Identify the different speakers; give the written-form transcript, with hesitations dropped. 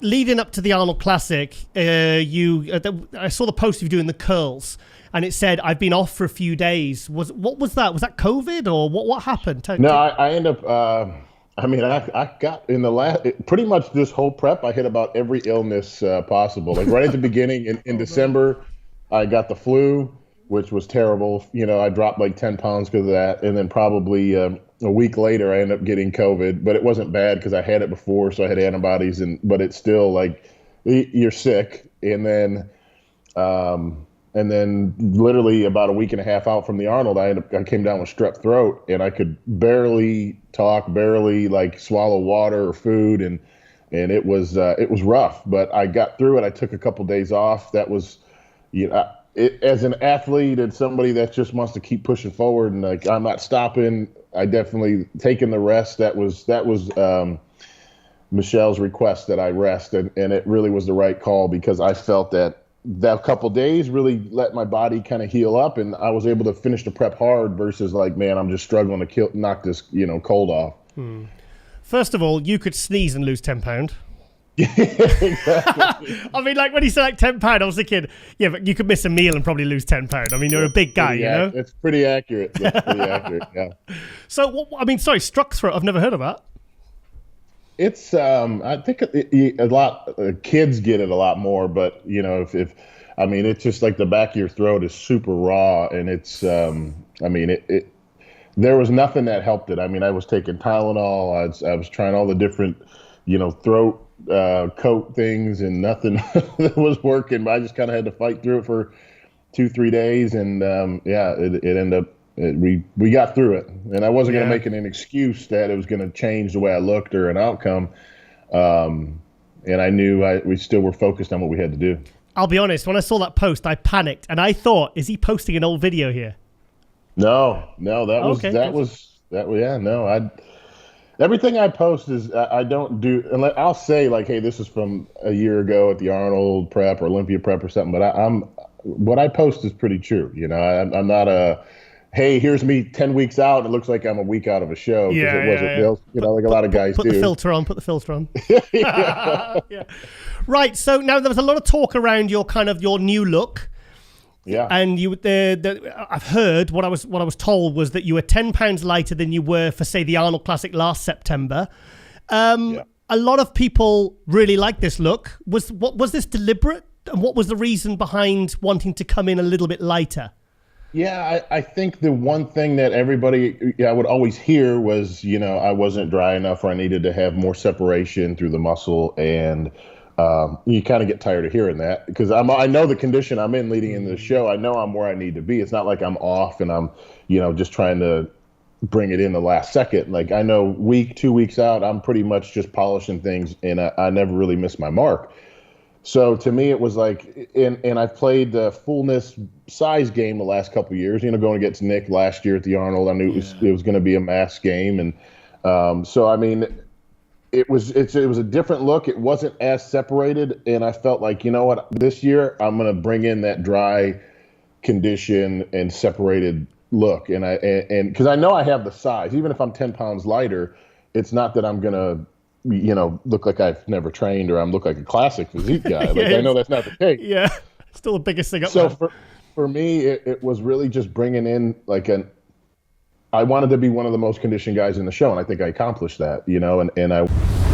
Speaker 1: leading up to the Arnold Classic, I saw the post of you doing the curls, and it said, "I've been off for a few days." What was that? Was that COVID or what happened?
Speaker 2: No, I end up. I got in the pretty much this whole prep. I hit about every illness possible. Like right at the beginning in December, I got the flu, which was terrible. I dropped like 10 pounds because of that, and then probably a week later, I ended up getting COVID. But it wasn't bad because I had it before, so I had antibodies. But it's still like you're sick, and then literally about a week and a half out from the Arnold, I came down with strep throat, and I could barely talk, barely like swallow water or food, and it was rough. But I got through it. I took a couple days off. That was, as an athlete and somebody that just wants to keep pushing forward, and like I'm not stopping. I definitely taking the rest. That was Michelle's request that I rest, and it really was the right call because I felt that couple days really let my body kind of heal up, and I was able to finish the prep hard versus like, man, I'm just struggling to knock this cold off.
Speaker 1: First of all, you could sneeze and lose 10 pounds.
Speaker 2: Exactly.
Speaker 1: I mean, like when you said like 10 pounds, I was thinking, yeah, but you could miss a meal and probably lose 10 pounds. I mean, you're a big guy,
Speaker 2: It's pretty accurate. That's pretty accurate, yeah.
Speaker 1: So, struck throat, I've never heard of that.
Speaker 2: It's I think a lot kids get it a lot more, but it's just like the back of your throat is super raw, and it's there was nothing that helped it. I mean, I was taking Tylenol, I was trying all the different throat coat things, and nothing that was working. But I just kind of had to fight through it for 2-3 days, and it ended up. We got through it, and I wasn't going to make it an excuse that it was going to change the way I looked or an outcome. And I knew we still were focused on what we had to do.
Speaker 1: I'll be honest, when I saw that post, I panicked, and I thought, is he posting an old video here?
Speaker 2: No, everything I post is I don't do, and I'll say like, hey, this is from a year ago at the Arnold prep or Olympia prep or something, but what I post is pretty true. I'm not a, hey, here's me 10 weeks out, and it looks like I'm a week out of a show. Like a lot of guys do.
Speaker 1: Put the filter on. Yeah. Right. So now there was a lot of talk around your new look.
Speaker 2: Yeah.
Speaker 1: And I've heard what I was told was that you were 10 pounds lighter than you were for, say, the Arnold Classic last September. A lot of people really like this look. Was this deliberate? And what was the reason behind wanting to come in a little bit lighter?
Speaker 2: Yeah, I think the one thing that everybody I would always hear was, I wasn't dry enough, or I needed to have more separation through the muscle, and you kind of get tired of hearing that because I know the condition I'm in leading into the show. I know I'm where I need to be. It's not like I'm off and I'm, just trying to bring it in the last second. Like I know 2 weeks out, I'm pretty much just polishing things, and I never really miss my mark. So to me, it was like, and I've played the fullness size game the last couple of years. Going against Nick last year at the Arnold, I knew it was going to be a mass game, and so I mean, it was a different look. It wasn't as separated, and I felt like, what, this year I'm going to bring in that dry condition and separated look, and because I know I have the size, even if I'm 10 pounds lighter, it's not that I'm going to look like I've never trained or I'm look like a classic physique guy. Like I know that's not the case.
Speaker 1: Yeah, still the biggest thing up
Speaker 2: there.
Speaker 1: So
Speaker 2: for me, it was really just bringing in like I wanted to be one of the most conditioned guys in the show, and I think I accomplished that. And I.